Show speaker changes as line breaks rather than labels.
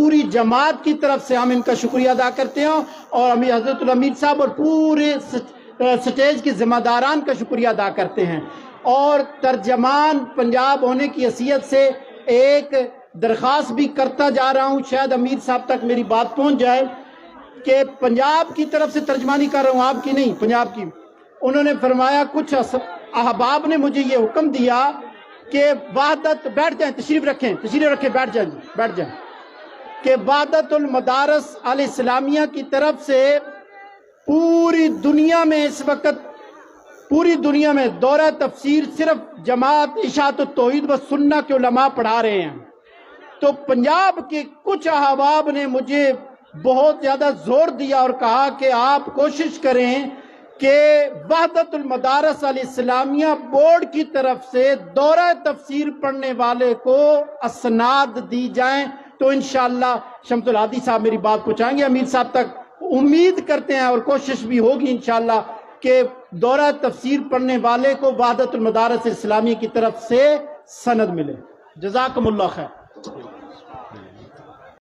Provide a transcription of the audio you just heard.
پوری جماعت کی طرف سے ہم ان کا شکریہ ادا کرتے ہیں اور امیر حضرت الامیر صاحب اور پورے سٹیج کے ذمہ داران کا شکریہ ادا کرتے ہیں۔ اور ترجمان پنجاب ہونے کی حیثیت سے ایک درخواست بھی کرتا جا رہا ہوں، شاید امیر صاحب تک میری بات پہنچ جائے، کہ پنجاب کی طرف سے ترجمانی کر رہا ہوں، آپ کی نہیں، پنجاب کی۔ انہوں نے فرمایا کچھ احباب نے مجھے یہ حکم دیا کہ وحدت، بیٹھ جائیں، تشریف رکھیں، بیٹھ جائیں، کہ وحدت المدارس الاسلامیہ کی طرف سے پوری دنیا میں اس وقت پوری دنیا میں دورہ تفسیر صرف جماعت اشاعت التوحید و سنہ کے علماء پڑھا رہے ہیں۔ تو پنجاب کے کچھ احباب نے مجھے بہت زیادہ زور دیا اور کہا کہ آپ کوشش کریں کہ وحدت المدارس الاسلامیہ بورڈ کی طرف سے دورہ تفسیر پڑھنے والے کو اسناد دی جائیں، تو انشاءاللہ شمس الہادی صاحب میری بات پہنچائیں گے امیر صاحب تک۔ امید کرتے ہیں اور کوشش بھی ہوگی انشاءاللہ کہ دورہ تفسیر پڑھنے والے کو وحدت المدارس الاسلامیہ کی طرف سے سند ملے۔ جزاکم اللہ خیر۔